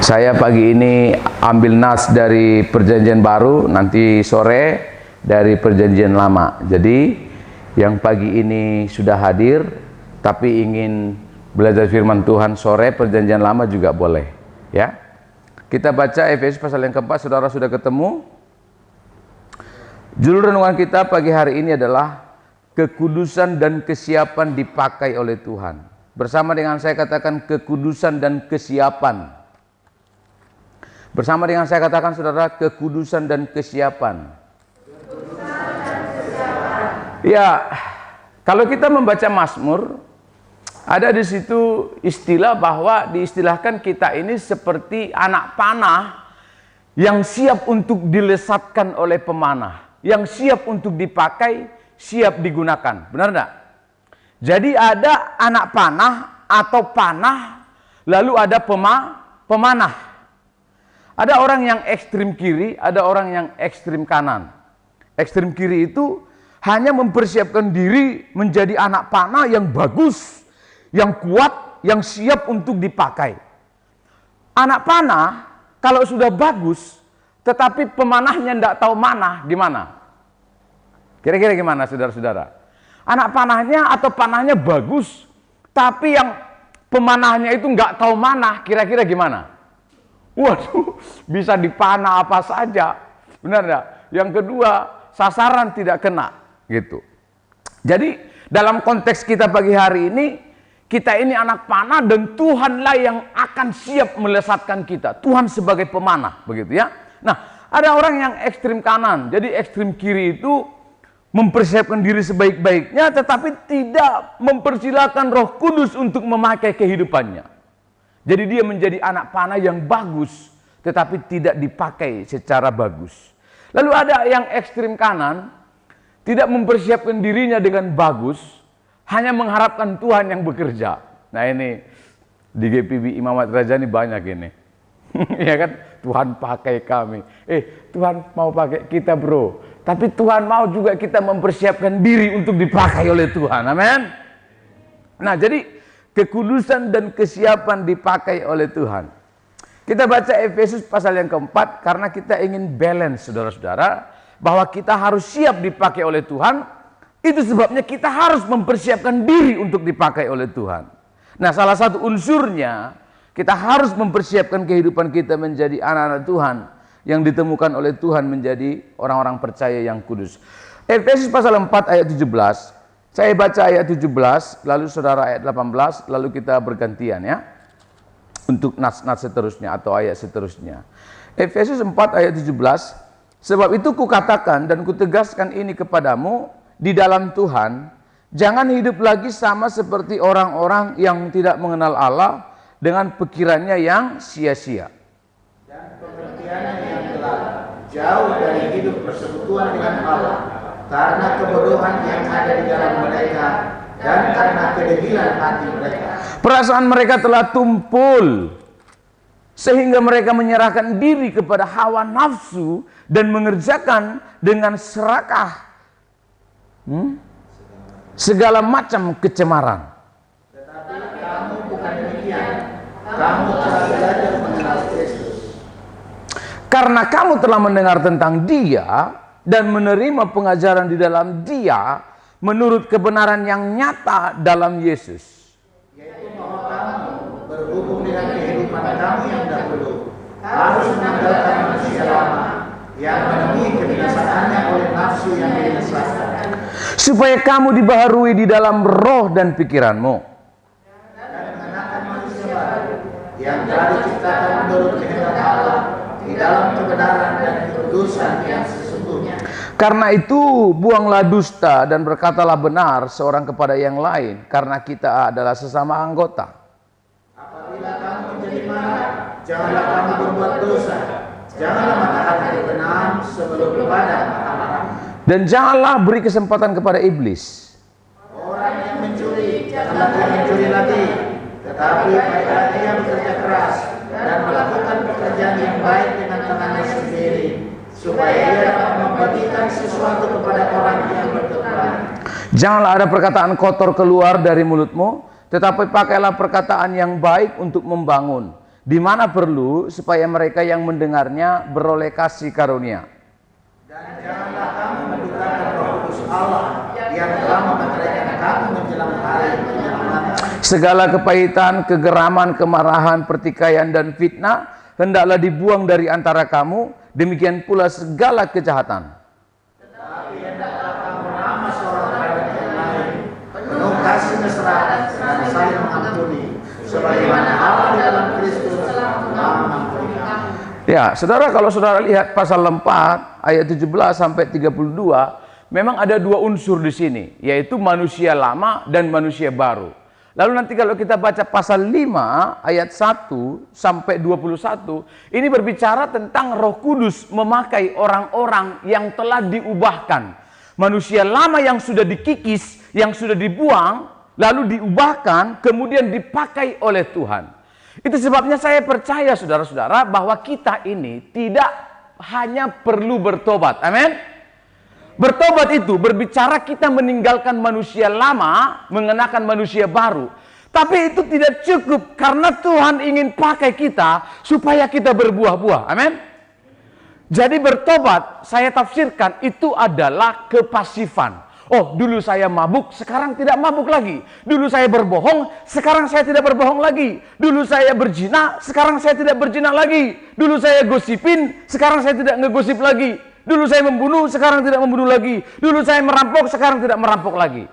Saya pagi ini ambil nas dari Perjanjian Baru, nanti sore dari Perjanjian Lama. Jadi yang pagi ini sudah hadir tapi ingin belajar firman Tuhan sore Perjanjian Lama juga boleh, ya. Kita baca Efesus pasal yang keempat. Saudara sudah ketemu? Judul renungan kita pagi hari ini adalah kekudusan dan kesiapan dipakai oleh Tuhan. Bersama dengan saya katakan kekudusan dan kesiapan. Bersama dengan saya katakan saudara, kekudusan dan kesiapan. Ya, kalau kita membaca Mazmur, ada di situ istilah bahwa diistilahkan kita ini seperti anak panah yang siap untuk dilesatkan oleh pemanah, yang siap untuk dipakai, siap digunakan. Benar enggak? Jadi ada anak panah atau panah, lalu ada pemanah. Ada orang yang ekstrim kiri, ada orang yang ekstrim kanan. Ekstrim kiri itu hanya mempersiapkan diri menjadi anak panah yang bagus, yang kuat, yang siap untuk dipakai. Anak panah kalau sudah bagus, tetapi pemanahnya tidak tahu mana, gimana? Kira-kira gimana saudara-saudara? Anak panahnya atau panahnya bagus, tapi yang pemanahnya itu nggak tahu mana, kira-kira gimana? Waduh, bisa dipanah apa saja, benar enggak? Yang kedua, sasaran tidak kena, gitu. Jadi dalam konteks kita pagi hari ini, kita ini anak panah dan Tuhanlah yang akan siap melesatkan kita. Tuhan sebagai pemanah, begitu ya. Nah, ada orang yang ekstrim kanan, jadi ekstrim kiri itu mempersiapkan diri sebaik-baiknya, tetapi tidak mempersilahkan Roh Kudus untuk memakai kehidupannya. Jadi dia menjadi anak panah yang bagus, tetapi tidak dipakai secara bagus. Lalu ada yang ekstrim kanan, tidak mempersiapkan dirinya dengan bagus, hanya mengharapkan Tuhan yang bekerja. Nah ini, di GPB Imamat Raja ini banyak ini. Ya kan, Tuhan pakai kami. Tuhan mau pakai kita bro. Tapi Tuhan mau juga kita mempersiapkan diri untuk dipakai oleh Tuhan. Amin. Nah jadi, kekudusan dan kesiapan dipakai oleh Tuhan. Kita baca Efesus pasal yang keempat karena kita ingin balance saudara-saudara, bahwa kita harus siap dipakai oleh Tuhan. Itu sebabnya kita harus mempersiapkan diri untuk dipakai oleh Tuhan. Nah salah satu unsurnya, kita harus mempersiapkan kehidupan kita menjadi anak-anak Tuhan yang ditemukan oleh Tuhan menjadi orang-orang percaya yang kudus. Efesus pasal 4 ayat 17. Saya baca ayat 17, lalu saudara ayat 18, lalu kita bergantian ya. Untuk nas-nas seterusnya atau ayat seterusnya. Efesus 4 ayat 17, sebab itu kukatakan dan kutegaskan ini kepadamu di dalam Tuhan, jangan hidup lagi sama seperti orang-orang yang tidak mengenal Allah dengan pikirannya yang sia-sia. Dan pengertiannya yang gelap, jauh dari hidup persekutuan dengan Allah. Karena kebodohan yang ada di dalam mereka dan karena kedegilan hati mereka. Perasaan mereka telah tumpul sehingga mereka menyerahkan diri kepada hawa nafsu dan mengerjakan dengan serakah segala macam kecemaran. Tetapi kamu bukan demikian. Kamu telah belajar mengenal Kristus. Karena kamu telah mendengar tentang Dia dan menerima pengajaran di dalam Dia menurut kebenaran yang nyata dalam Yesus. Yaitu bahwa kamu berhubung dengan kehidupan kamu yang dahulu harus meninggalkan manusia lama yang menemui kebinasaannya oleh nafsu yang dibinasakan. Supaya kamu dibaharui di dalam roh dan pikiranmu. Dan mengenakan manusia baru yang telah diciptakan menurut kehendak Allah di dalam kebenaran dan kekudusan yang sesungguhnya. Karena itu buanglah dusta dan berkatalah benar seorang kepada yang lain, karena kita adalah sesama anggota. Apabila kamu menjadi marah, janganlah kamu berbuat dosa. Janganlah matahari terbenam sebelum padam marah. Dan janganlah beri kesempatan kepada iblis. Orang yang mencuri, janganlah dia mencuri lagi. Tetapi baiklah dia bekerja keras dan melakukan pekerjaan yang baik dengan tangannya sendiri, supaya ia dapat membagikan sesuatu kepada orang yang berkekurangan. Janganlah ada perkataan kotor keluar dari mulutmu, tetapi pakailah perkataan yang baik untuk membangun, di mana perlu supaya mereka yang mendengarnya beroleh kasih karunia. Dan janganlah kamu mendukakan Roh Kudus Allah yang telah memeteraikan kamu menjelang hari penyelamatan. Segala kepahitan, kegeraman, kemarahan, pertikaian, dan fitnah hendaklah dibuang dari antara kamu, demikian pula segala kejahatan. Tetapi hendaklah kamu ramah seorang terhadap yang lain, penuh kasih mesra dan saling mengampuni, sebagaimana Allah di dalam Kristus telah mengampuni kamu. Ya, saudara, kalau saudara lihat pasal 4 ayat 17 sampai 32, memang ada dua unsur di sini, yaitu manusia lama dan manusia baru. Lalu nanti kalau kita baca pasal 5 ayat 1 sampai 21, ini berbicara tentang Roh Kudus memakai orang-orang yang telah diubahkan. Manusia lama yang sudah dikikis, yang sudah dibuang, lalu diubahkan, kemudian dipakai oleh Tuhan. Itu sebabnya saya percaya saudara-saudara bahwa kita ini tidak hanya perlu bertobat. Amin. Bertobat itu berbicara kita meninggalkan manusia lama, mengenakan manusia baru. Tapi itu tidak cukup karena Tuhan ingin pakai kita supaya kita berbuah-buah. Amin. Jadi bertobat, saya tafsirkan itu adalah kepasifan. Oh, dulu saya mabuk, sekarang tidak mabuk lagi. Dulu saya berbohong, sekarang saya tidak berbohong lagi. Dulu saya berzina, sekarang saya tidak berzina lagi. Dulu saya gosipin, sekarang saya tidak ngegosip lagi. Dulu saya membunuh, sekarang tidak membunuh lagi. Dulu saya merampok, sekarang tidak merampok lagi.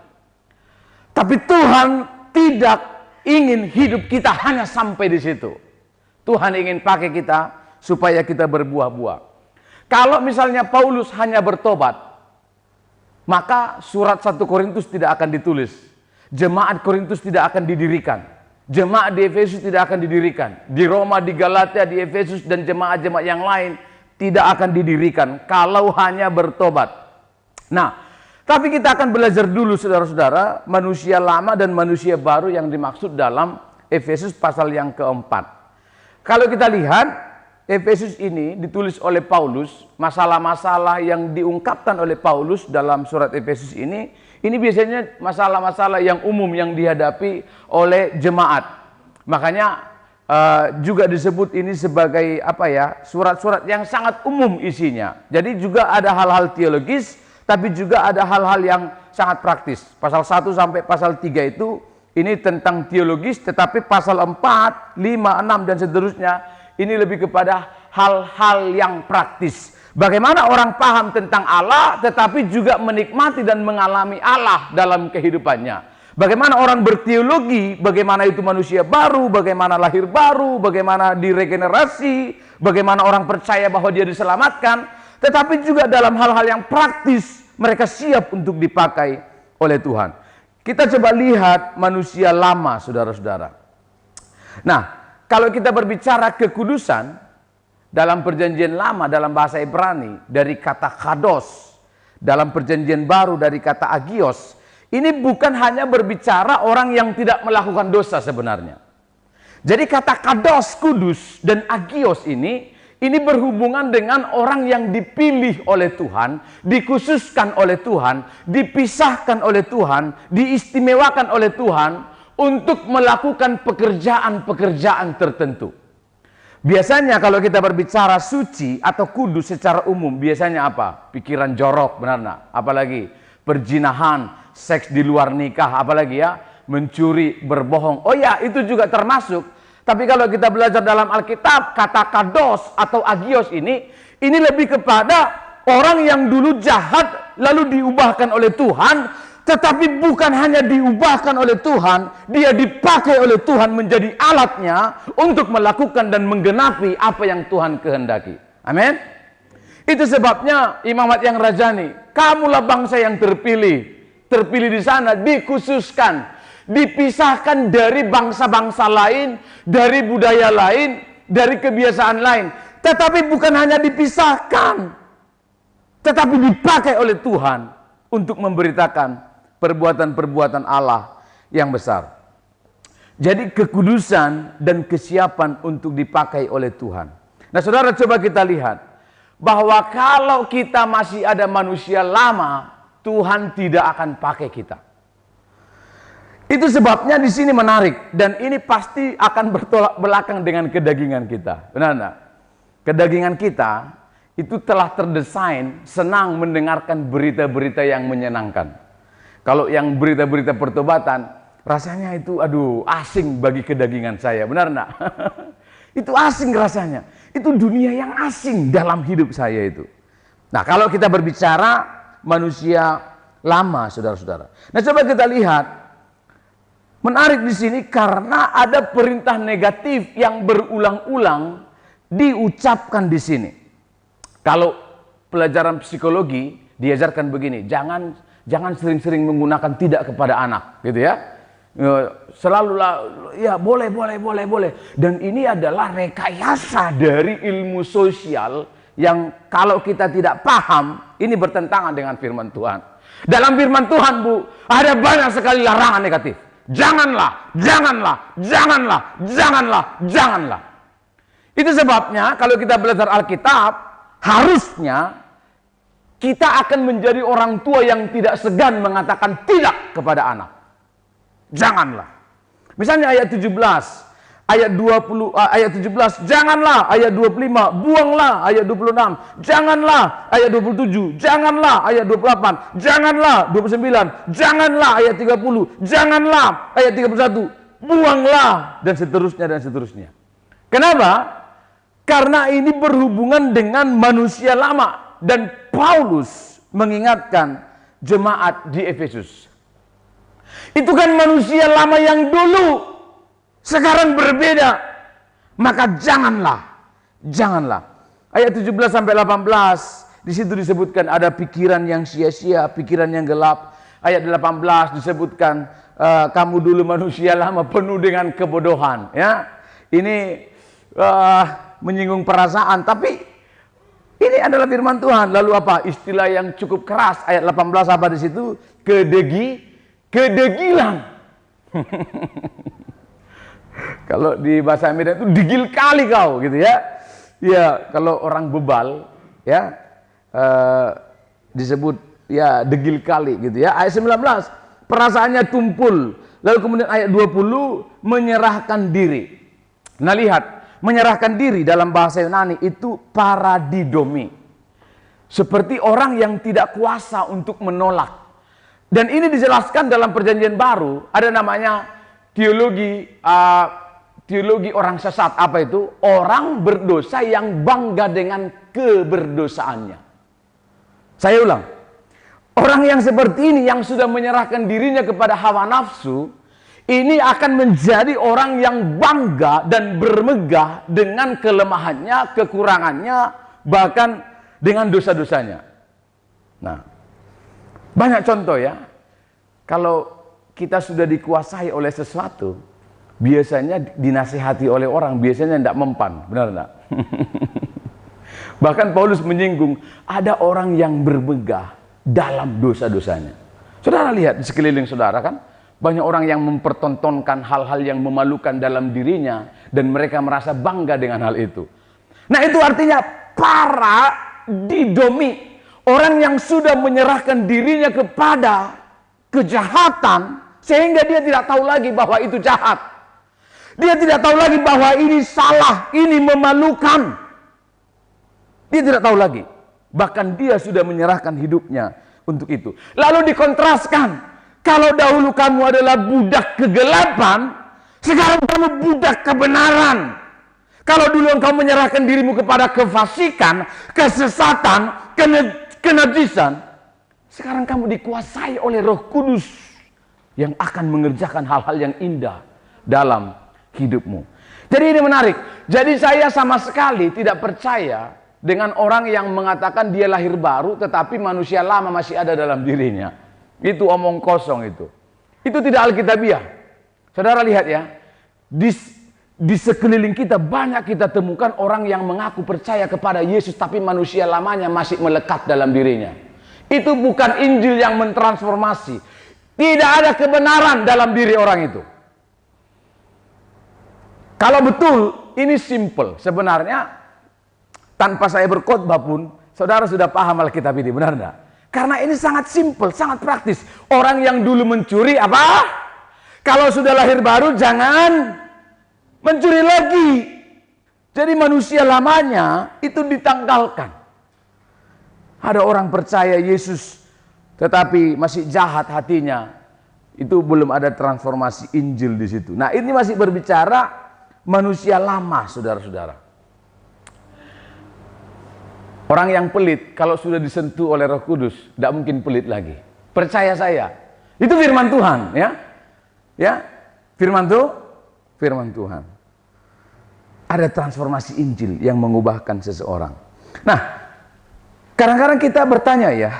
Tapi Tuhan tidak ingin hidup kita hanya sampai di situ. Tuhan ingin pakai kita supaya kita berbuah-buah. Kalau misalnya Paulus hanya bertobat, maka surat 1 Korintus tidak akan ditulis. Jemaat Korintus tidak akan didirikan. Jemaat di Efesus tidak akan didirikan. Di Roma, di Galatia, di Efesus, dan jemaat-jemaat yang lain tidak akan didirikan kalau hanya bertobat. Nah, tapi kita akan belajar dulu saudara-saudara, manusia lama dan manusia baru yang dimaksud dalam Efesus pasal yang keempat. Kalau kita lihat, Efesus ini ditulis oleh Paulus, masalah-masalah yang diungkapkan oleh Paulus dalam surat Efesus ini biasanya masalah-masalah yang umum yang dihadapi oleh jemaat. Makanya juga disebut ini sebagai surat-surat yang sangat umum isinya. Jadi juga ada hal-hal teologis, tapi juga ada hal-hal yang sangat praktis. Pasal 1 sampai pasal 3 itu ini tentang teologis, tetapi pasal 4, 5, 6 dan seterusnya ini lebih kepada hal-hal yang praktis. Bagaimana orang paham tentang Allah, tetapi juga menikmati dan mengalami Allah dalam kehidupannya. Bagaimana orang berteologi, bagaimana itu manusia baru, bagaimana lahir baru, bagaimana diregenerasi, bagaimana orang percaya bahwa dia diselamatkan. Tetapi juga dalam hal-hal yang praktis, mereka siap untuk dipakai oleh Tuhan. Kita coba lihat manusia lama, saudara-saudara. Nah, kalau kita berbicara kekudusan dalam perjanjian lama dalam bahasa Ibrani dari kata kados, dalam perjanjian baru dari kata agios, ini bukan hanya berbicara orang yang tidak melakukan dosa sebenarnya. Jadi kata kados, kudus, dan agios ini berhubungan dengan orang yang dipilih oleh Tuhan, dikhususkan oleh Tuhan, dipisahkan oleh Tuhan, diistimewakan oleh Tuhan untuk melakukan pekerjaan-pekerjaan tertentu. Biasanya kalau kita berbicara suci atau kudus secara umum, biasanya apa? Pikiran jorok, benar enggak? Apalagi perzinahan, seks di luar nikah, apalagi ya, mencuri, berbohong. Oh ya, itu juga termasuk. Tapi kalau kita belajar dalam Alkitab, kata kados atau agios ini lebih kepada orang yang dulu jahat lalu diubahkan oleh Tuhan. Tetapi bukan hanya diubahkan oleh Tuhan, dia dipakai oleh Tuhan menjadi alatnya untuk melakukan dan menggenapi apa yang Tuhan kehendaki. Amin. Itu sebabnya Imamat yang Rajani, kamulah bangsa yang terpilih. Terpilih di sana, dikhususkan, dipisahkan dari bangsa-bangsa lain, dari budaya lain, dari kebiasaan lain. Tetapi bukan hanya dipisahkan, tetapi dipakai oleh Tuhan untuk memberitakan perbuatan-perbuatan Allah yang besar. Jadi kekudusan dan kesiapan untuk dipakai oleh Tuhan. Nah saudara, coba kita lihat bahwa kalau kita masih ada manusia lama, Tuhan tidak akan pakai kita. Itu sebabnya di sini menarik, dan ini pasti akan bertolak belakang dengan kedagingan kita. Benar enggak? Kedagingan kita itu telah terdesain senang mendengarkan berita-berita yang menyenangkan. Kalau yang berita-berita pertobatan, rasanya itu aduh asing bagi kedagingan saya. Benar enggak? Itu asing rasanya. Itu dunia yang asing dalam hidup saya itu. Nah, kalau kita berbicara manusia lama, saudara-saudara. Nah, coba kita lihat. Menarik di sini karena ada perintah negatif yang berulang-ulang diucapkan di sini. Kalau pelajaran psikologi diajarkan begini, jangan sering-sering menggunakan tidak kepada anak, gitu ya. Selalulah ya boleh. Dan ini adalah rekayasa dari ilmu sosial yang kalau kita tidak paham, ini bertentangan dengan firman Tuhan. Dalam firman Tuhan, Bu, ada banyak sekali larangan negatif. Janganlah. Itu sebabnya kalau kita belajar Alkitab, harusnya kita akan menjadi orang tua yang tidak segan mengatakan tidak kepada anak. Janganlah. Misalnya ayat 17, ayat 20, ayat 17, janganlah, ayat 25, buanglah, ayat 26, janganlah, ayat 27, janganlah, ayat 28, janganlah, 29, janganlah, ayat 30, janganlah, ayat 31, buanglah, dan seterusnya. Kenapa? Karena ini berhubungan dengan manusia lama, dan Paulus mengingatkan jemaat di Efesus. Itu kan manusia lama yang dulu, sekarang berbeda, maka janganlah. Ayat 17 sampai 18, di situ disebutkan ada pikiran yang sia-sia, pikiran yang gelap. Ayat 18 disebutkan kamu dulu manusia lama penuh dengan kebodohan. Ya, ini menyinggung perasaan, tapi ini adalah firman Tuhan. Lalu apa? Istilah yang cukup keras. Ayat 18 apa di situ? Kedegilan. Kalau di bahasa Medan itu digil kali kau, gitu ya. Ya, kalau orang bebal, ya disebut ya degil kali, gitu ya. Ayat 19, perasaannya tumpul. Lalu kemudian ayat 20, menyerahkan diri. Nah, lihat, menyerahkan diri dalam bahasa Yunani itu paradidomi. Seperti orang yang tidak kuasa untuk menolak. Dan ini dijelaskan dalam Perjanjian Baru, ada namanya teologi orang sesat. Apa itu? Orang berdosa yang bangga dengan keberdosaannya. Saya ulang. Orang yang seperti ini, yang sudah menyerahkan dirinya kepada hawa nafsu, ini akan menjadi orang yang bangga dan bermegah dengan kelemahannya, kekurangannya, bahkan dengan dosa-dosanya. Nah, banyak contoh ya. Kalau kita sudah dikuasai oleh sesuatu, biasanya dinasihati oleh orang, biasanya tidak mempan, benar tidak? Bahkan Paulus menyinggung, ada orang yang bermegah dalam dosa-dosanya. Saudara lihat di sekeliling saudara kan, banyak orang yang mempertontonkan hal-hal yang memalukan dalam dirinya, dan mereka merasa bangga dengan hal itu. Nah, itu artinya paradidomi. Orang yang sudah menyerahkan dirinya kepada kejahatan, sehingga dia tidak tahu lagi bahwa itu jahat. Dia tidak tahu lagi bahwa ini salah, ini memalukan. Dia tidak tahu lagi. Bahkan dia sudah menyerahkan hidupnya untuk itu. Lalu dikontraskan. Kalau dahulu kamu adalah budak kegelapan, sekarang kamu budak kebenaran. Kalau dulu engkau menyerahkan dirimu kepada kefasikan, kesesatan, kenajisan, sekarang kamu dikuasai oleh Roh Kudus yang akan mengerjakan hal-hal yang indah dalam hidupmu. Jadi ini menarik. Jadi saya sama sekali tidak percaya dengan orang yang mengatakan dia lahir baru tetapi manusia lama masih ada dalam dirinya. Itu omong kosong itu. Itu tidak alkitabiah. Saudara lihat ya, di sekeliling kita banyak kita temukan orang yang mengaku percaya kepada Yesus tapi manusia lamanya masih melekat dalam dirinya. Itu bukan Injil yang mentransformasi. Tidak ada kebenaran dalam diri orang itu. Kalau betul, ini simple. Sebenarnya tanpa saya berkhotbah pun saudara sudah paham Alkitab ini, benar enggak? Karena ini sangat simple, sangat praktis. Orang yang dulu mencuri apa? Kalau sudah lahir baru jangan mencuri lagi. Jadi manusia lamanya itu ditanggalkan. Ada orang percaya Yesus tetapi masih jahat hatinya. Itu belum ada transformasi Injil di situ. Nah, ini masih berbicara manusia lama, saudara-saudara. Orang yang pelit kalau sudah disentuh oleh Roh Kudus tidak mungkin pelit lagi. Percaya saya. Itu firman Tuhan, ya. Ya, firman Tuhan. Ada transformasi Injil yang mengubahkan seseorang. Nah, kadang-kadang kita bertanya ya,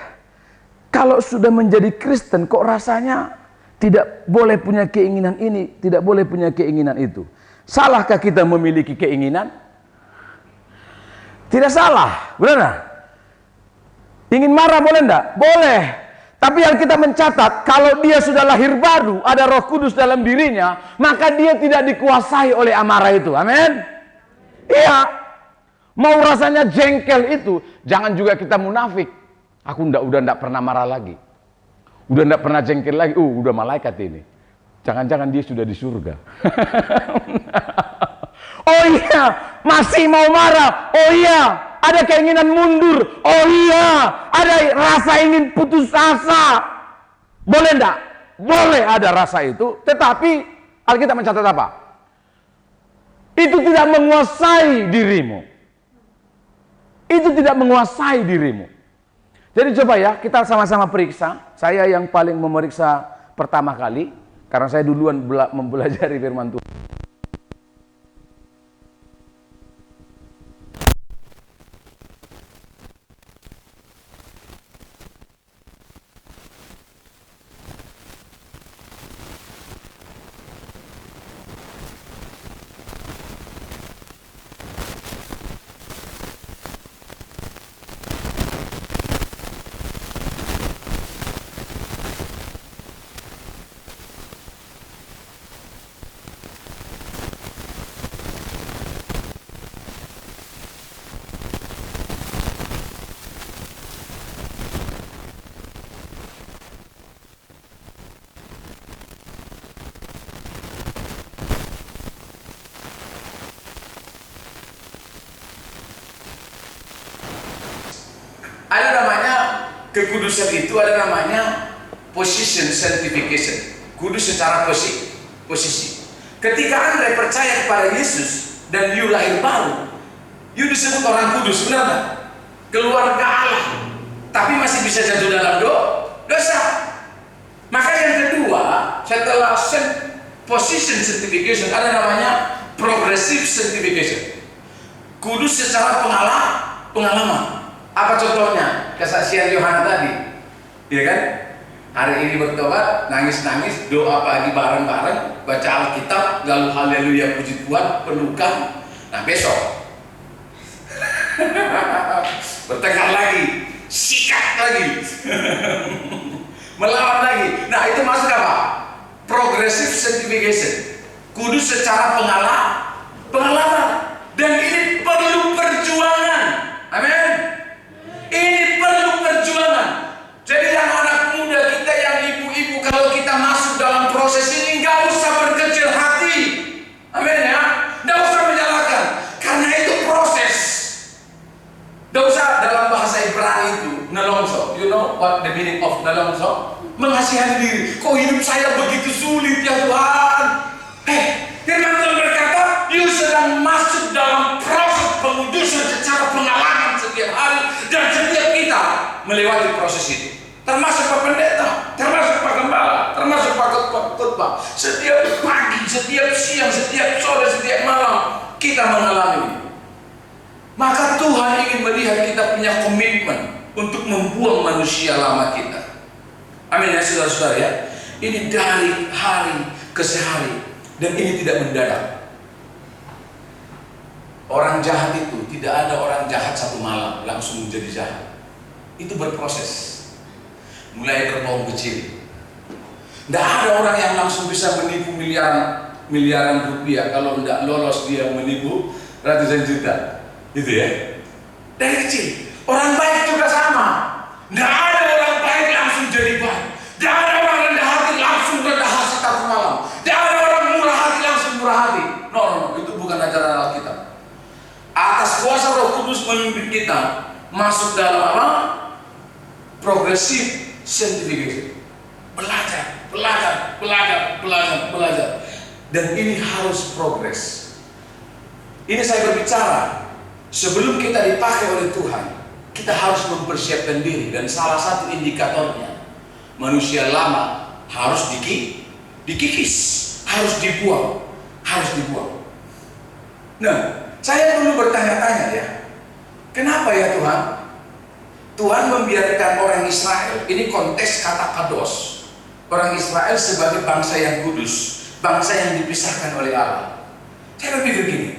kalau sudah menjadi Kristen kok rasanya tidak boleh punya keinginan ini, tidak boleh punya keinginan itu. Salahkah kita memiliki keinginan? Tidak salah, benar? Ingin marah boleh enggak? Boleh. Tapi yang kita mencatat, kalau dia sudah lahir baru, ada Roh Kudus dalam dirinya, maka dia tidak dikuasai oleh amarah itu. Amin. Iya. Mau rasanya jengkel itu, jangan juga kita munafik. Aku udah enggak pernah marah lagi. Udah enggak pernah jengkel lagi. Udah malaikat ini. Jangan-jangan dia sudah di surga. Oh iya, masih mau marah. Oh iya, ada keinginan mundur. Oh iya, ada rasa ingin putus asa. Boleh enggak? Boleh ada rasa itu. Tetapi Alkitab mencatat apa? Itu tidak menguasai dirimu. Itu tidak menguasai dirimu. Jadi coba ya, kita sama-sama periksa. Saya yang paling memeriksa pertama kali. Karena saya duluan mempelajari firman Tuhan. Ada namanya kekudusan itu, ada namanya position sanctification. Kudus secara posisi. Ketika Anda percaya kepada Yesus dan you lahir baru, you disebut orang kudus, benar nggak? Keluarga Allah, tapi masih bisa jatuh dalam dosa. Maka yang kedua, setelah position sanctification, ada namanya progressive sanctification. Kudus secara pengalaman. Apa contohnya? Kesaksian Yohanes tadi, ya kan? Hari ini bertobat, nangis-nangis, doa pagi bareng-bareng, baca Alkitab, lalu haleluya puji Tuhan, pelukan. Nah besok bertengkar lagi, sikat lagi, melawan lagi. Nah itu masuk apa? Progressive sanctification. Kudus secara pengalaman. Dan ini perlu perjuangan. Amin. Ini perlu perjuangan. Jadi yang anak muda kita, yang ibu-ibu, kalau kita masuk dalam proses ini, nggak usah berkecil hati. Amin ya. Nggak usah menyalahkan. Karena itu proses. Nggak usah dalam bahasa Ibrani itu, nelongso. You know what the meaning of nelongso? Mengasihani diri. Kok hidup saya begitu sulit ya Tuhan? Firman Tuhan berkata, you sedang masuk dalam proses pengudusan secara pengalaman setiap hari, dan setiap kita melewati proses itu. Termasuk Pak Pendeta, termasuk Pak Gembala, termasuk Pak Khotbah. Setiap pagi, setiap siang, setiap sore, setiap malam kita mengalami. Maka Tuhan ingin melihat kita punya komitmen untuk membuang manusia lama kita. Amin ya saudara-saudara ya. Ini dari hari ke hari. Dan ini tidak mendadak. Orang jahat itu, tidak ada orang jahat satu malam langsung menjadi jahat. Itu berproses. Mulai berbohong kecil. Tidak ada orang yang langsung bisa menipu miliaran rupiah. Kalau tidak lolos dia menipu ratusan juta. Itu ya. Dari kecil. Orang baik juga sama. Tidak ada orang baik langsung jadi baik. Tidak ada orang rendah hati langsung rendah hati satu malam. masuk dalam apa? Progressive sanctification. Belajar. Dan ini harus progres. Ini saya berbicara, sebelum kita dipakai oleh Tuhan, kita harus mempersiapkan diri. Dan salah satu indikatornya, manusia lama harus dikikis, harus dibuang. Nah, saya dulu bertanya-tanya ya, kenapa ya Tuhan? Tuhan membiarkan orang Israel, ini konteks kata kados, orang Israel sebagai bangsa yang kudus, bangsa yang dipisahkan oleh Allah. Saya berpikir gini,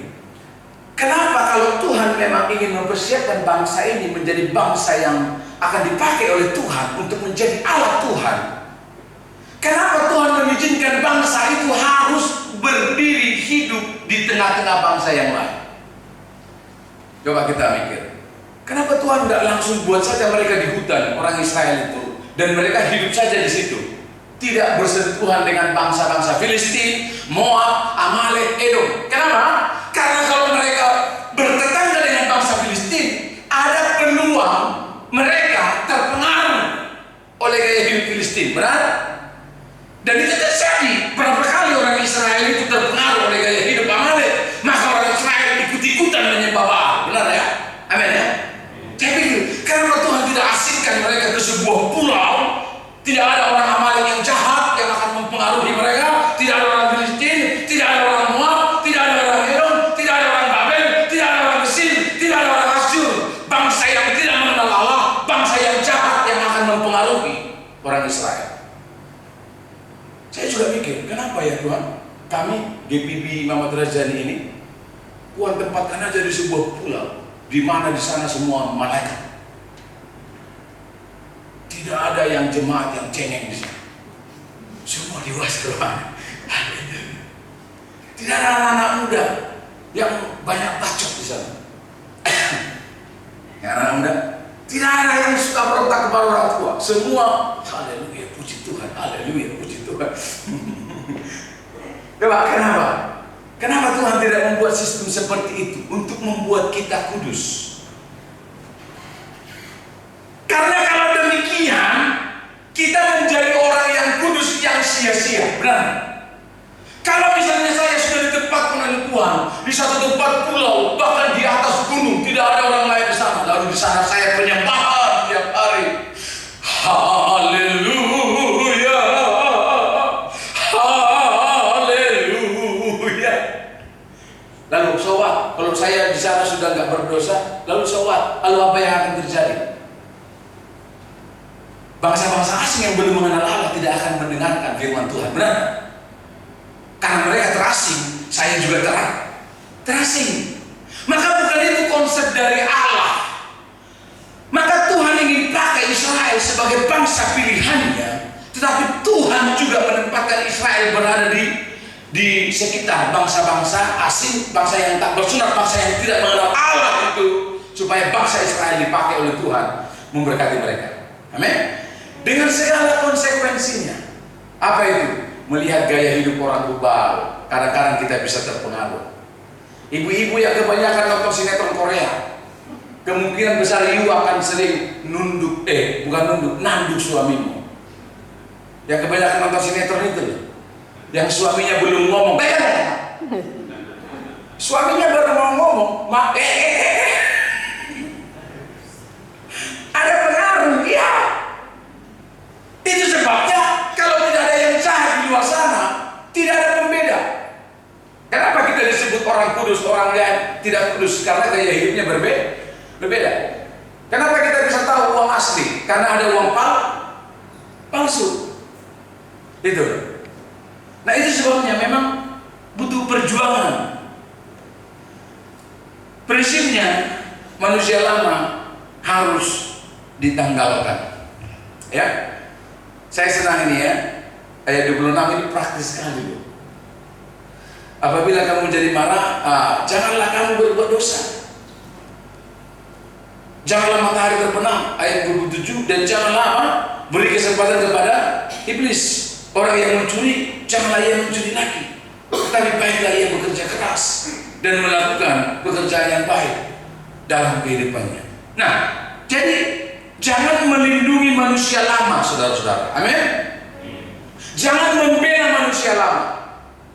kenapa kalau Tuhan memang ingin mempersiapkan bangsa ini menjadi bangsa yang akan dipakai oleh Tuhan untuk menjadi Allah Tuhan, kenapa Tuhan mengizinkan bangsa itu harus berdiri hidup di tengah-tengah bangsa yang lain? Coba kita mikir, kenapa Tuhan tidak langsung buat saja mereka di hutan, orang Israel itu, dan mereka hidup saja di situ, tidak bersentuhan dengan bangsa-bangsa Filistin, Moab, Amalek, Edom? Kenapa? Karena kalau mereka bertetangga dengan bangsa Filistin, ada peluang mereka terpengaruh oleh gaya hidup Filistin, benar? Dan itu terjadi. Berapa kali orang Israel itu terpengaruh oleh gaya hidup Amalek, maka orang Israel ikut-ikutan menyembah Baal, benar ya? Amin ya? Saya pikir, karena Tuhan tidak asingkan mereka ke sebuah pulau, tidak ada orang Amalek yang jahat yang akan mempengaruhi mereka, tidak ada orang Filistin, tidak ada orang Moab, tidak ada orang Edom, tidak ada orang Babel, tidak ada orang Mesir, tidak ada orang Asyur. Bangsa yang tidak mengenal Allah, bangsa yang jahat yang akan mempengaruhi orang Israel. Saya juga mikir, kenapa ya Tuhan, kami GPB Muhammad Rajani ini, Tuhan tempatkan aja di sebuah pulau, di mana di sana semua malaikat. Tidak ada yang jemaat yang cengeng di sana. Semua dewasa Tuhan. Tidak ada anak-anak muda yang banyak bacot di sana. Anak muda, tidak ada yang suka berontak kepada orang tua. Semua haleluya, puji Tuhan, haleluya, puji Tuhan. Coba kenapa? Kenapa Tuhan tidak membuat sistem seperti itu untuk membuat kita kudus? Karena kalau demikian, kita menjadi orang yang kudus yang sia-sia, benar? Kalau misalnya saya sudah ditempatkan oleh Tuhan di satu tempat pulau, bahkan di atas gunung, tidak ada orang lain di sana, lalu di sana saya penyembahan tiap hari. Haleluya, haleluya. Lalu sobat, kalau saya di sana sudah nggak berdosa, lalu sobat, lalu apa yang akan terjadi? Bangsa-bangsa asing yang belum mengenal Allah tidak akan mendengarkan firman Tuhan, benar? Karena mereka terasing, saya juga terasing. Maka bukan itu konsep dari Allah. Maka Tuhan ingin pakai Israel sebagai bangsa pilihannya, tetapi Tuhan juga menempatkan Israel berada di sekitar bangsa-bangsa asing, bangsa yang tak bersunat, bangsa yang tidak mengenal Allah itu, supaya bangsa Israel dipakai oleh Tuhan memberkati mereka. Amin. Dengan segala konsekuensinya. Apa itu? Melihat gaya hidup orang global, kadang-kadang kita bisa terpengaruh. Ibu-ibu yang kebanyakan nonton sinetron Korea, kemungkinan besar you akan sering nunduk, nanduk suamimu. Yang kebanyakan nonton sinetron itu, yang suaminya belum ngomong, suaminya baru mau ngomong, ada pengaruh, ya. Itu sebabnya kalau tidak ada yang jahat di luar sana, tidak ada pembeda. Kenapa kita disebut orang kudus, orang yang tidak kudus? Karena gaya hidupnya berbeda. Kenapa kita bisa tahu uang asli? Karena ada uang palsu. Itu. Nah itu sebabnya memang butuh perjuangan. Prinsipnya manusia lama harus ditanggalkan. Ya. Saya senang ini ya, ayat 26 ini praktis sekali loh. Apabila kamu jadi marah, janganlah kamu berbuat dosa. Janganlah matahari terbenam, ayat 27, dan janganlah beri kesempatan kepada iblis. Orang yang mencuri, janganlah ia mencuri lagi, tetapi baiklah ia bekerja keras dan melakukan pekerjaan yang baik dalam kehidupannya. Nah, Jadi jangan melindungi manusia lama, saudara-saudara. Amin. Jangan membela manusia lama.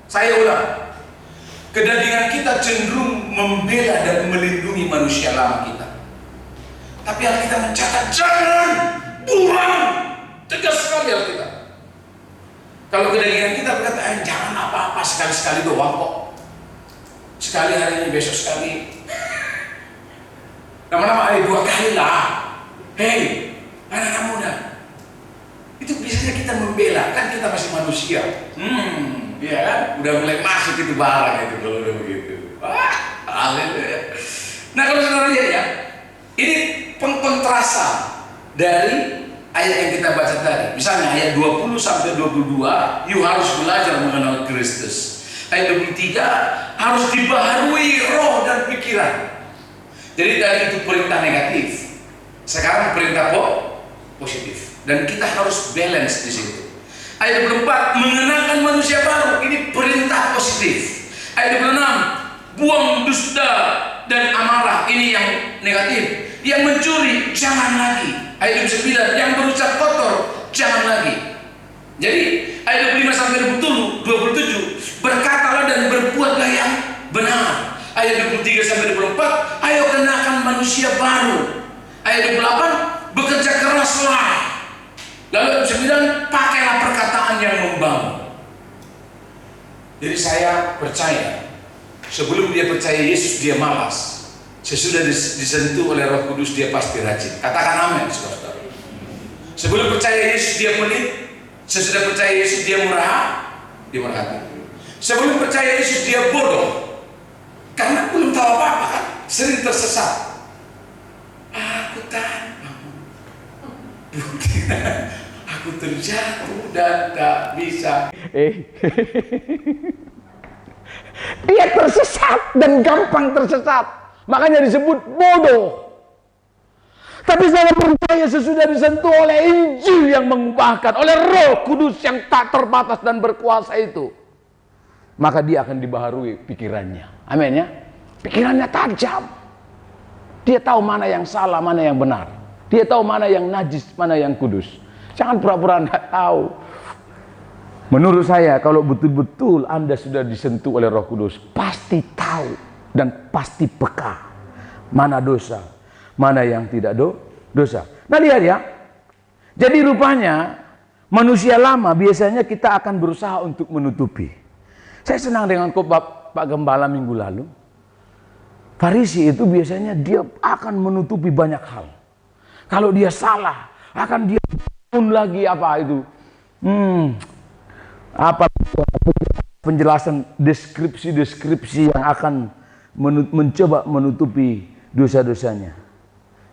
Saya ulang, kedagingan kita cenderung membela dan melindungi manusia lama kita. Tapi Alkitab mencatat jangan, buang. Tegas sekali Alkitab. Kalau kedagingan kita berkata, jangan apa-apa, sekali-sekali doang kok. Sekali hari ini, besok sekali. Lama-lama 2 kali lah. Hei, anak-anak muda, itu biasanya kita membela, kan kita masih manusia. Iya kan? Udah mulai masuk itu barang itu kalau udah begitu. Haleluya. Nah kalau saudara lihat ya, ini pengkontrasan dari ayat yang kita baca tadi. Misalnya ayat 20 sampai 22, you harus belajar mengenal Kristus. Ayat 23, harus dibaharui roh dan pikiran. Jadi tadi itu perintah negatif. Sekarang perintah positif. Dan kita harus balance di situ. Ayat 24, mengenalkan manusia baru. Ini perintah positif. Ayat 26, buang dusta dan amarah. Ini yang negatif. Yang mencuri, jangan lagi. Ayat 29, yang berucap kotor, jangan lagi. Jadi ayat 25 sampai 27, berkatalah dan berbuatlah yang benar. Ayat 23 sampai 24, ayo kenakan manusia baru. Ayat 28, bekerja keraslah. Lalu ayat 9, pakailah perkataan yang membangun. Jadi saya percaya, sebelum dia percaya Yesus dia malas. Sesudah disentuh oleh Roh Kudus dia pasti rajin. Katakan amin, saudara. Sebelum percaya Yesus dia pelit. Sesudah percaya Yesus dia murah, dia merhati. Sebelum percaya Yesus dia bodoh, karena belum tahu apa-apa kan, sering tersesat. Aku tahu, aku terjatuh dan tak bisa. Dia tersesat dan gampang tersesat, makanya disebut bodoh. Tapi saya percaya sesudah disentuh oleh Injil yang mengubahkan, oleh Roh Kudus yang tak terbatas dan berkuasa itu, maka dia akan dibaharui pikirannya. Amin ya. Pikirannya tajam. Dia tahu mana yang salah, mana yang benar. Dia tahu mana yang najis, mana yang kudus. Jangan pura-pura tidak tahu. Menurut saya, kalau betul-betul Anda sudah disentuh oleh Roh Kudus, pasti tahu dan pasti peka mana dosa, mana yang tidak dosa. Nah lihat ya, jadi rupanya manusia lama biasanya kita akan berusaha untuk menutupi. Saya senang dengan khotbah Pak Gembala minggu lalu. Farisi itu biasanya dia akan menutupi banyak hal. Kalau dia salah, akan dia pun lagi apa itu, apa penjelasan deskripsi yang akan mencoba menutupi dosa-dosanya.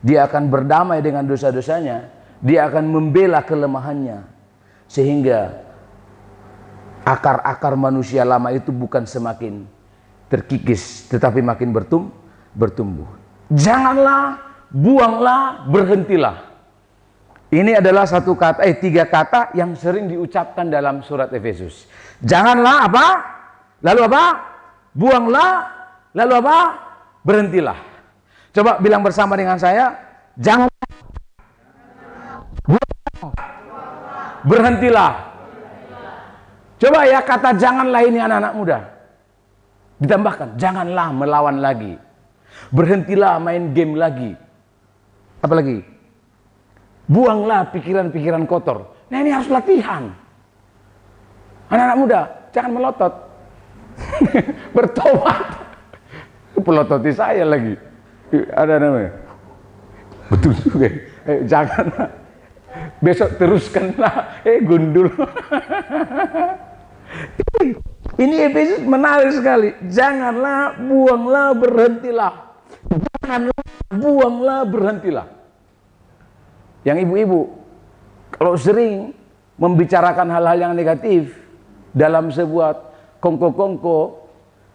Dia akan berdamai dengan dosa-dosanya. Dia akan membela kelemahannya. Sehingga akar-akar manusia lama itu bukan semakin terkikis, tetapi makin bertumbuh. Janganlah, buanglah, berhentilah. Ini adalah tiga kata yang sering diucapkan dalam surat Efesus. Janganlah apa? Lalu apa? Buanglah, lalu apa? Berhentilah. Coba bilang bersama dengan saya, jangan, berhentilah. Coba ya kata janganlah ini anak-anak muda. Ditambahkan, janganlah melawan lagi. Berhentilah main game lagi. Apa lagi? Buanglah pikiran-pikiran kotor. Nah ini harus latihan. Anak-anak muda, jangan melotot. Bertobat. Pelototi saya lagi. Ada namanya. Betul juga. Janganlah. Besok teruskanlah. Gundul. Ini Efesus menarik sekali. Janganlah, buanglah, berhentilah. Janganlah, buanglah, berhentilah. Yang ibu-ibu, kalau sering membicarakan hal-hal yang negatif dalam sebuah kongko-kongko,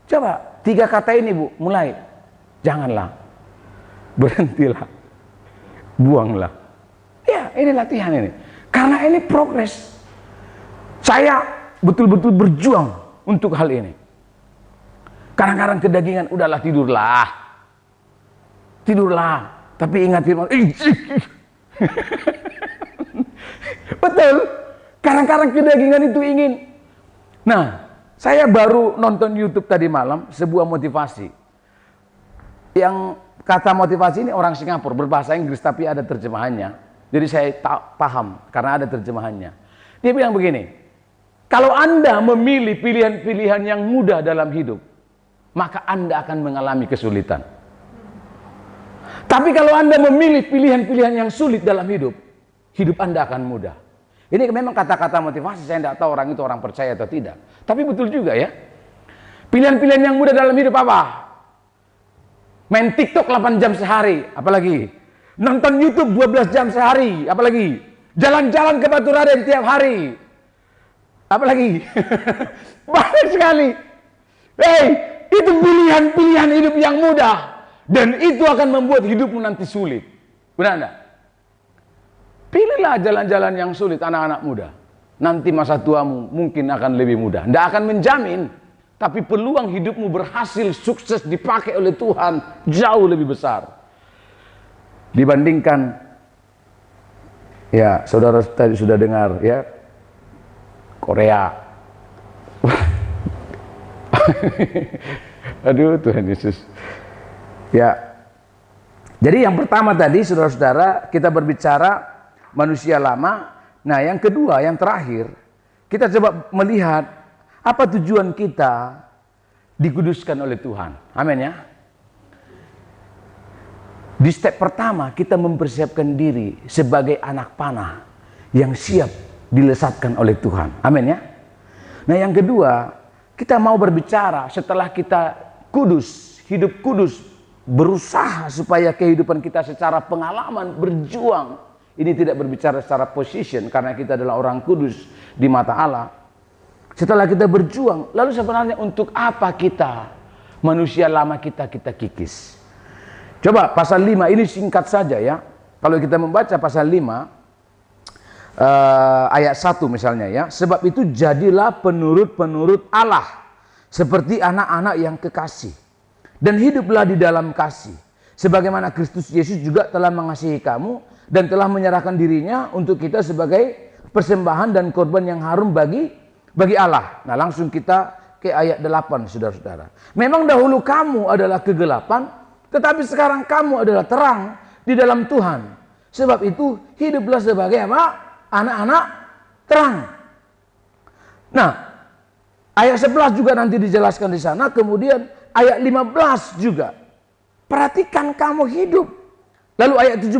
coba 3 kata ini Bu, mulai. Janganlah, berhentilah, buanglah. Ya, ini latihan ini. Karena ini progres. Saya betul-betul berjuang untuk hal ini. Kadang-kadang kedagingan, udahlah tidurlah. Tidurlah. Tapi ingat firman. Betul. Kadang-kadang kedagingan itu ingin. Nah, saya baru nonton YouTube tadi malam sebuah motivasi. Yang kata motivasi ini orang Singapura, berbahasa Inggris tapi ada terjemahannya. Jadi saya paham karena ada terjemahannya. Dia bilang begini, kalau Anda memilih pilihan-pilihan yang mudah dalam hidup, maka Anda akan mengalami kesulitan. Tapi kalau Anda memilih pilihan-pilihan yang sulit dalam hidup, hidup Anda akan mudah. Ini memang kata-kata motivasi, saya tidak tahu orang itu orang percaya atau tidak. Tapi betul juga ya. Pilihan-pilihan yang mudah dalam hidup apa? Main TikTok 8 jam sehari, apalagi? Nonton YouTube 12 jam sehari, apalagi? Jalan-jalan ke Batu Raden tiap hari, apalagi? Banyak sekali. Hey, itu pilihan-pilihan hidup yang mudah. Dan itu akan membuat hidupmu nanti sulit. Benar enggak? Pilihlah jalan-jalan yang sulit anak-anak muda. Nanti masa tuamu mungkin akan lebih mudah. Tidak akan menjamin. Tapi peluang hidupmu berhasil, sukses dipakai oleh Tuhan jauh lebih besar. Dibandingkan, ya saudara tadi sudah dengar ya, Korea. Aduh Tuhan Yesus. Ya, jadi yang pertama tadi saudara-saudara kita berbicara manusia lama. Nah yang kedua, yang terakhir, kita coba melihat apa tujuan kita dikuduskan oleh Tuhan. Amin ya. Di step pertama kita mempersiapkan diri sebagai anak panah yang siap dilesatkan oleh Tuhan. Amin ya. Nah yang kedua, kita mau berbicara setelah kita kudus, hidup kudus, berusaha supaya kehidupan kita secara pengalaman, berjuang. Ini tidak berbicara secara position karena kita adalah orang kudus di mata Allah. Setelah kita berjuang, lalu sebenarnya untuk apa kita, manusia lama kita kikis? Coba pasal 5 ini singkat saja ya. Kalau kita membaca pasal 5 ayat 1 misalnya ya. Sebab itu jadilah penurut-penurut Allah seperti anak-anak yang kekasih. Dan hiduplah di dalam kasih. Sebagaimana Kristus Yesus juga telah mengasihi kamu dan telah menyerahkan dirinya untuk kita sebagai persembahan dan korban yang harum bagi Allah. Nah langsung kita ke ayat 8 saudara-saudara. Memang dahulu kamu adalah kegelapan, tetapi sekarang kamu adalah terang di dalam Tuhan. Sebab itu hiduplah sebagai apa? Anak-anak terang. Nah ayat 11 juga nanti dijelaskan di sana. Kemudian ayat 15 juga. Perhatikan kamu hidup. Lalu ayat 17.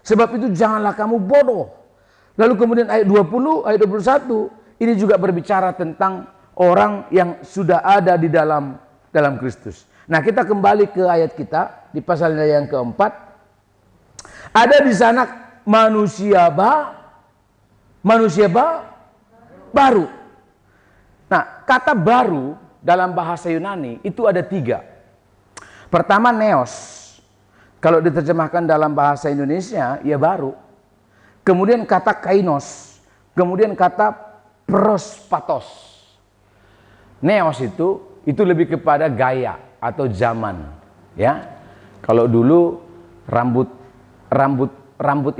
Sebab itu janganlah kamu bodoh. Lalu kemudian ayat 20, ayat 21. Ini juga berbicara tentang orang yang sudah ada di dalam Kristus. Nah kita kembali ke ayat kita. Di pasalnya yang keempat. Ada di sana manusia baru. Nah kata baru dalam bahasa Yunani itu ada 3. Pertama neos. Kalau diterjemahkan dalam bahasa Indonesia ya baru. Kemudian kata kainos. Kemudian kata prospatos. Neos itu lebih kepada gaya atau zaman ya. Kalau dulu rambut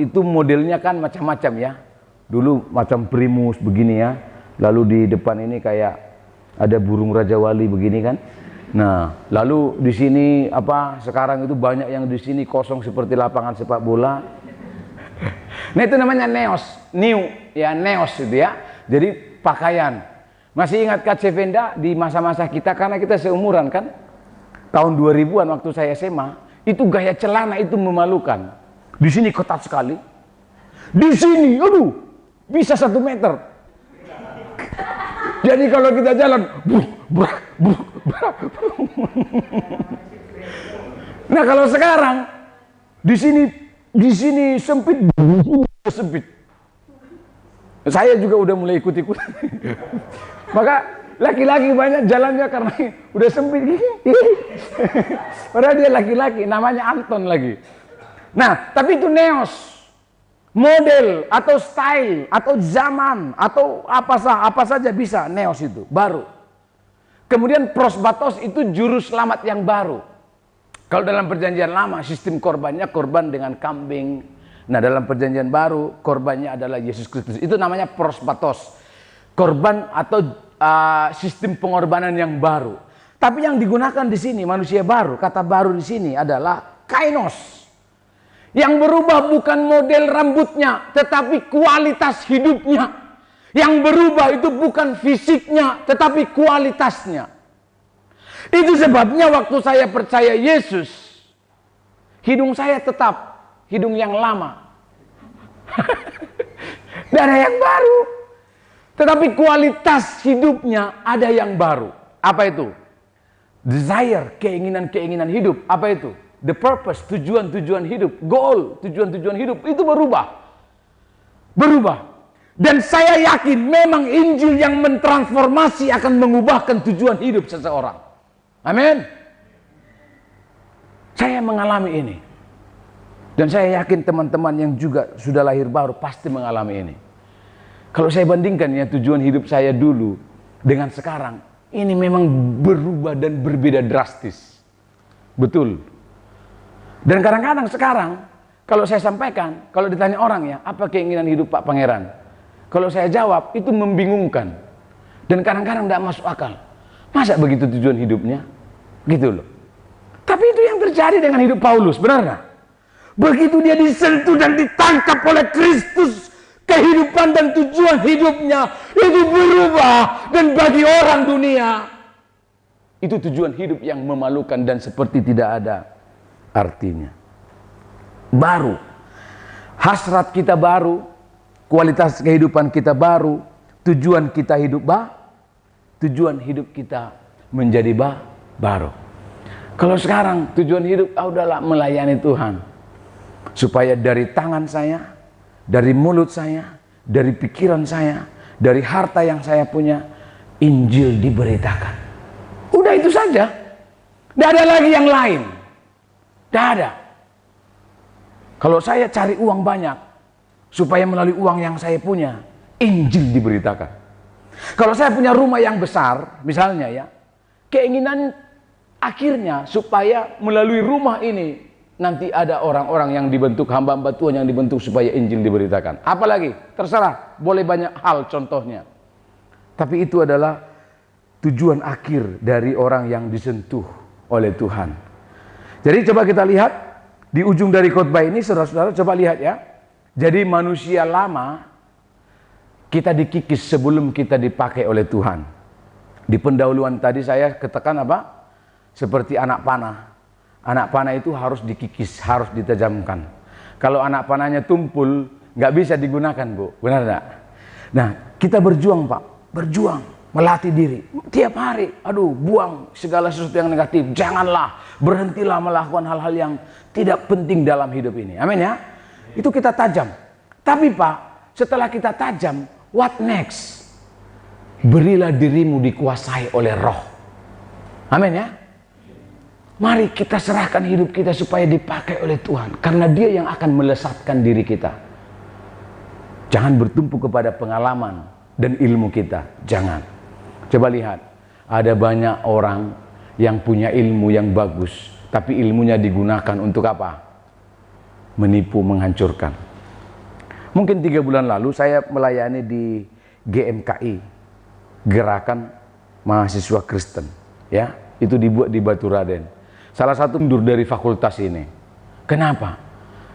itu modelnya kan macam-macam ya. Dulu macam primus begini ya. Lalu di depan ini kayak ada burung Raja Wali begini kan. Nah, lalu di sini sekarang itu banyak yang di sini kosong seperti lapangan sepak bola. Nah, itu namanya neos, neos itu ya. Jadi pakaian. Masih ingat Kak Cevenda di masa-masa kita karena kita seumuran kan? Tahun 2000-an waktu saya SMA, itu gaya celana itu memalukan. Di sini ketat sekali. Di sini, bisa 1 meter. Jadi kalau kita jalan, nah kalau sekarang di sini sempit, sempit. Saya juga udah mulai ikut-ikut. Maka laki-laki banyak jalannya karena udah sempit. Padahal dia laki-laki, namanya Anton lagi. Nah, tapi itu neos. Model atau style atau zaman atau apa saja bisa neos itu baru. Kemudian prosbatos itu juru selamat yang baru. Kalau dalam perjanjian lama, sistem korbannya korban dengan kambing. Nah, dalam perjanjian baru, korbannya adalah Yesus Kristus. Itu namanya prospatos. Korban atau sistem pengorbanan yang baru. Tapi yang digunakan di sini, manusia baru, kata baru di sini adalah kainos. Yang berubah bukan model rambutnya, tetapi kualitas hidupnya. Yang berubah itu bukan fisiknya, tetapi kualitasnya. Itu sebabnya waktu saya percaya Yesus, hidung saya tetap hidung yang lama. Tidak ada yang baru. Tetapi kualitas hidupnya ada yang baru. Apa itu? Desire, keinginan-keinginan hidup. Apa itu? The purpose, tujuan-tujuan hidup. Goal, tujuan-tujuan hidup. Itu berubah. Berubah. Dan saya yakin memang Injil yang mentransformasi akan mengubahkan tujuan hidup seseorang. Amin. Saya mengalami ini. Dan saya yakin teman-teman yang juga sudah lahir baru pasti mengalami ini. Kalau saya bandingkan ya tujuan hidup saya dulu dengan sekarang, ini memang berubah dan berbeda drastis. Betul. Dan kadang-kadang sekarang, kalau saya sampaikan, kalau ditanya orang ya, apa keinginan hidup Pak Pangeran? Kalau saya jawab, itu membingungkan. Dan kadang-kadang tidak masuk akal. Masa begitu tujuan hidupnya? Gitu loh. Tapi itu yang terjadi dengan hidup Paulus, benar nggak? Begitu dia disentuh dan ditangkap oleh Kristus, kehidupan dan tujuan hidupnya itu berubah. Dan bagi orang dunia, itu tujuan hidup yang memalukan dan seperti tidak ada artinya. Baru. Hasrat kita baru. Kualitas kehidupan kita baru, tujuan kita hidup tujuan hidup kita menjadi baru. Kalau sekarang tujuan hidup, udahlah melayani Tuhan. Supaya dari tangan saya, dari mulut saya, dari pikiran saya, dari harta yang saya punya, Injil diberitakan. Udah itu saja. Tidak ada lagi yang lain. Tidak ada. Kalau saya cari uang banyak, supaya melalui uang yang saya punya, Injil diberitakan. Kalau saya punya rumah yang besar, misalnya ya, keinginan akhirnya supaya melalui rumah ini, nanti ada orang-orang yang dibentuk, hamba-hamba Tuhan yang dibentuk supaya Injil diberitakan. Apalagi, terserah, boleh banyak hal contohnya. Tapi itu adalah tujuan akhir dari orang yang disentuh oleh Tuhan. Jadi coba kita lihat, di ujung dari khotbah ini, saudara-saudara coba lihat ya. Jadi manusia lama kita dikikis sebelum kita dipakai oleh Tuhan. Di pendahuluan tadi saya katakan apa? Seperti anak panah. Anak panah itu harus dikikis, harus ditajamkan. Kalau anak panahnya tumpul, nggak bisa digunakan, Bu. Benar nggak? Nah, kita berjuang, Pak. Berjuang, melatih diri. Tiap hari, buang segala sesuatu yang negatif. Janganlah, berhentilah melakukan hal-hal yang tidak penting dalam hidup ini. Amin ya? Itu kita tajam. Tapi Pak, setelah kita tajam, what next? Berilah dirimu dikuasai oleh Roh. Amin ya? Mari kita serahkan hidup kita supaya dipakai oleh Tuhan. Karena Dia yang akan melesatkan diri kita. Jangan bertumpu kepada pengalaman dan ilmu kita. Jangan. Coba lihat. Ada banyak orang yang punya ilmu yang bagus. Tapi ilmunya digunakan untuk apa? Menipu, menghancurkan. Mungkin 3 bulan lalu saya melayani di GMKI, Gerakan Mahasiswa Kristen, ya, itu dibuat di Baturaden. Salah satu mundur dari fakultas ini. Kenapa?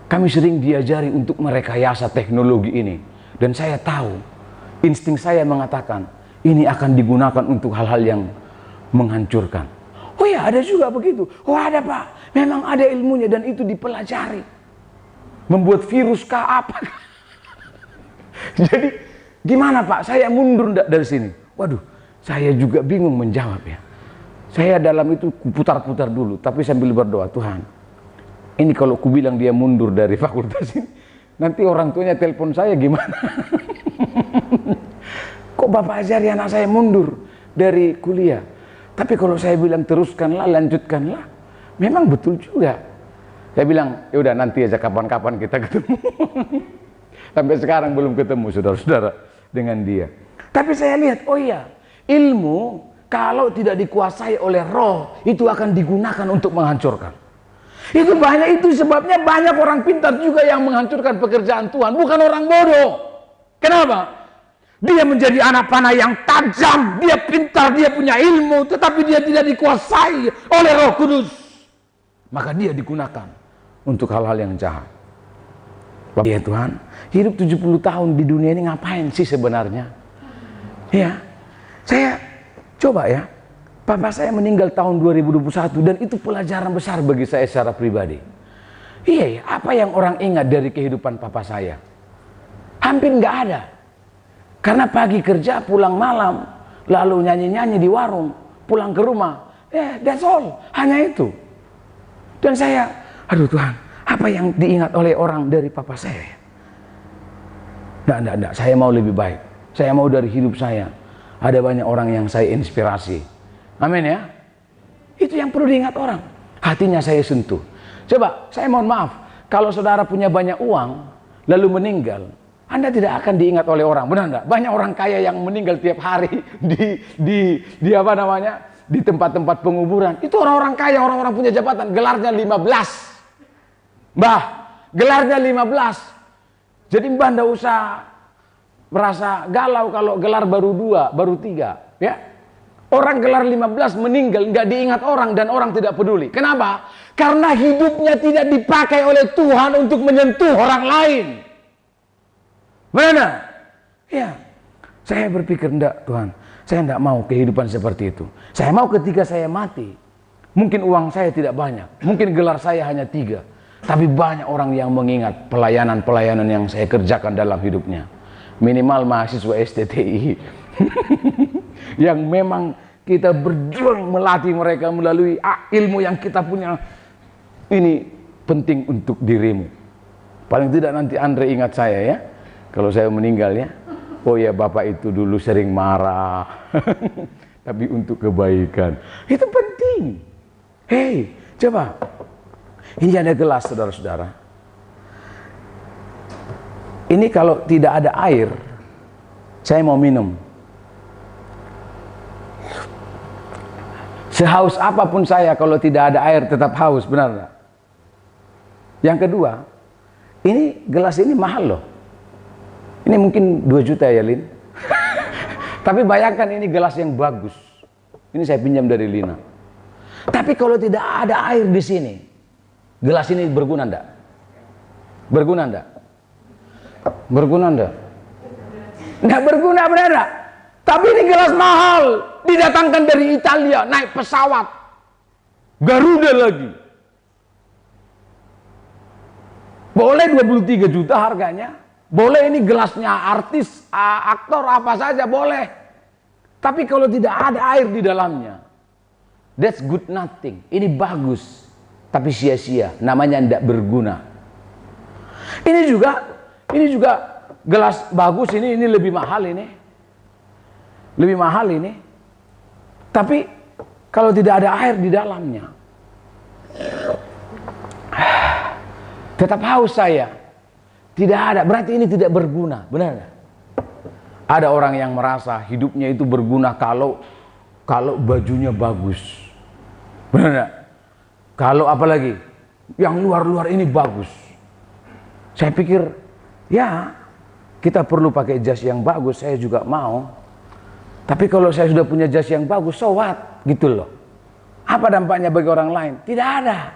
Kami sering diajari untuk merekayasa teknologi ini, dan saya tahu, insting saya mengatakan ini akan digunakan untuk hal-hal yang menghancurkan. Oh ya, ada juga begitu. Oh ada Pak, memang ada ilmunya dan itu dipelajari. Membuat virus kah apa? Jadi gimana Pak? Saya mundur dari sini. Waduh, saya juga bingung menjawab ya. Saya dalam itu putar-putar dulu, tapi sambil berdoa, Tuhan, ini kalau ku bilang dia mundur dari fakultas ini, nanti orang tuanya telepon saya gimana? Kok Bapak ajari anak saya mundur dari kuliah? Tapi kalau saya bilang teruskanlah, lanjutkanlah, memang betul juga. Saya bilang, ya udah nanti aja kapan-kapan kita ketemu. Sampai sekarang belum ketemu saudara-saudara dengan dia. Tapi saya lihat, oh iya, ilmu kalau tidak dikuasai oleh Roh itu akan digunakan untuk menghancurkan. Itu banyak, itu sebabnya banyak orang pintar juga yang menghancurkan pekerjaan Tuhan, bukan orang bodoh. Kenapa? Dia menjadi anak panah yang tajam, dia pintar, dia punya ilmu, tetapi dia tidak dikuasai oleh Roh Kudus. Maka dia digunakan untuk hal-hal yang jahat. Ya Tuhan, hidup 70 tahun di dunia ini ngapain sih sebenarnya? Ya, saya coba ya, papa saya meninggal tahun 2021 dan itu pelajaran besar bagi saya secara pribadi. Iya ya, apa yang orang ingat dari kehidupan papa saya? Hampir nggak ada. Karena pagi kerja, pulang malam, lalu nyanyi-nyanyi di warung, pulang ke rumah. That's all, hanya itu. Dan saya, aduh Tuhan, apa yang diingat oleh orang dari papa saya? Enggak, saya mau lebih baik. Saya mau dari hidup saya ada banyak orang yang saya inspirasi. Amin ya. Itu yang perlu diingat orang. Hatinya saya sentuh. Coba, saya mohon maaf, kalau saudara punya banyak uang lalu meninggal, Anda tidak akan diingat oleh orang, benar enggak? Banyak orang kaya yang meninggal tiap hari di apa namanya? Di tempat-tempat penguburan. Itu orang-orang kaya, orang-orang punya jabatan, gelarnya 15. Mbah, gelarnya 15. Jadi Mbah enggak usah merasa galau kalau gelar baru 2, baru 3, ya. Orang gelar 15 meninggal enggak diingat orang dan orang tidak peduli. Kenapa? Karena hidupnya tidak dipakai oleh Tuhan untuk menyentuh orang lain. Benar? Ya. Saya berpikir enggak, Tuhan. Saya enggak mau kehidupan seperti itu. Saya mau ketika saya mati, mungkin uang saya tidak banyak, mungkin gelar saya hanya 3. Tapi banyak orang yang mengingat pelayanan-pelayanan yang saya kerjakan dalam hidupnya. Minimal mahasiswa STTI. Yang memang kita berjuang melatih mereka melalui ilmu yang kita punya. Ini penting untuk dirimu. Paling tidak nanti Andre ingat saya ya. Kalau saya meninggal ya. Oh ya, Bapak itu dulu sering marah. Tapi untuk kebaikan. Itu penting. Hei, coba. Ini ada gelas, saudara-saudara. Ini kalau tidak ada air, saya mau minum. Sehaus apapun saya, kalau tidak ada air tetap haus, benar nggak? Yang kedua, ini gelas ini mahal loh. Ini mungkin 2 juta ya, Lin. Tapi bayangkan ini gelas yang bagus. Ini saya pinjam dari Lina. Tapi kalau tidak ada air di sini, gelas ini berguna enggak? Berguna enggak? Berguna enggak? Enggak berguna, benar enggak? Tapi ini gelas mahal, didatangkan dari Italia, naik pesawat, Garuda lagi. Boleh 23 juta harganya, boleh ini gelasnya artis, aktor apa saja boleh. Tapi kalau tidak ada air di dalamnya, that's good nothing. Ini bagus, tapi sia-sia, namanya tidak berguna. Ini juga gelas bagus, ini lebih mahal ini. Lebih mahal ini. Tapi kalau tidak ada air di dalamnya, tetap haus saya. Tidak ada, berarti ini tidak berguna, benar nggak? Ada orang yang merasa hidupnya itu berguna kalau bajunya bagus. Benar nggak? Kalau apalagi yang luar-luar ini bagus. Saya pikir, ya kita perlu pakai jas yang bagus, saya juga mau. Tapi kalau saya sudah punya jas yang bagus, so what? Gitu loh. Apa dampaknya bagi orang lain? Tidak ada.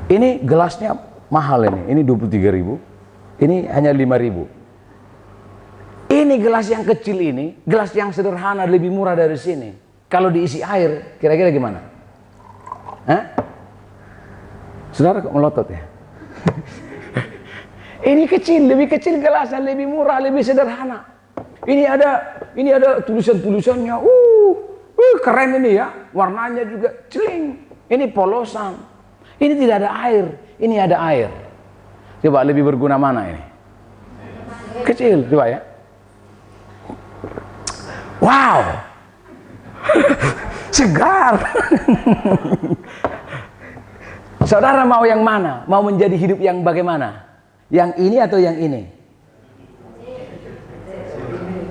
Ini gelasnya mahal ini 23.000. Ini hanya 5.000. Ini gelas yang kecil ini, gelas yang sederhana lebih murah dari sini. Kalau diisi air, kira-kira gimana? Hah? Saudara kok melotot ya? Ini kecil, lebih kecil gelasnya, lebih murah, lebih sederhana. Ini ada tulisan-tulisannya. Keren ini ya. Warnanya juga celing. Ini polosan. Ini tidak ada air. Ini ada air. Coba lebih berguna mana ini? Kecil, coba ya. Wow. Segar. Saudara mau yang mana? Mau menjadi hidup yang bagaimana? Yang ini atau yang ini?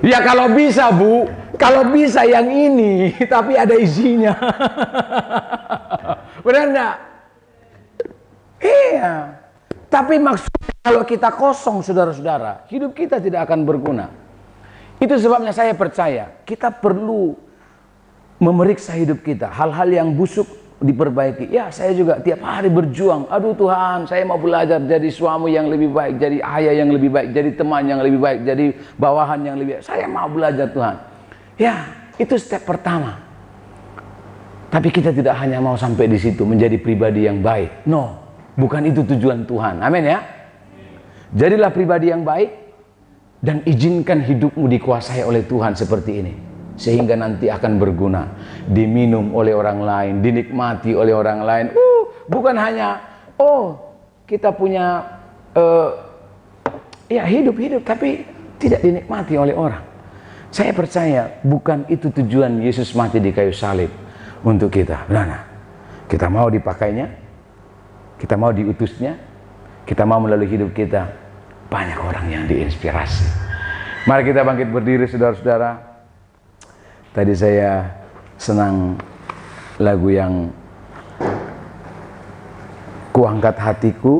Ya kalau bisa, Bu. Kalau bisa yang ini, tapi ada isinya. Benar enggak? Iya. Tapi maksudnya kalau kita kosong, saudara-saudara, hidup kita tidak akan berguna. Itu sebabnya saya percaya kita perlu memeriksa hidup kita. Hal-hal yang busuk diperbaiki. Ya, saya juga tiap hari berjuang. Aduh Tuhan, saya mau belajar jadi suami yang lebih baik, jadi ayah yang lebih baik, jadi teman yang lebih baik, jadi bawahan yang lebih baik. Saya mau belajar Tuhan. Ya, itu step pertama. Tapi kita tidak hanya mau sampai di situ menjadi pribadi yang baik. No, bukan itu tujuan Tuhan. Amin ya. Jadilah pribadi yang baik dan izinkan hidupmu dikuasai oleh Tuhan seperti ini. Sehingga nanti akan berguna, diminum oleh orang lain, dinikmati oleh orang lain. Bukan hanya kita punya hidup-hidup tapi tidak dinikmati oleh orang. Saya percaya bukan itu tujuan Yesus mati di kayu salib untuk kita. Benar. Kita mau dipakainya, kita mau diutusnya, kita mau melalui hidup kita banyak orang yang diinspirasi. Mari kita bangkit berdiri, saudara-saudara. Tadi saya senang lagu yang Kuangkat Hatiku.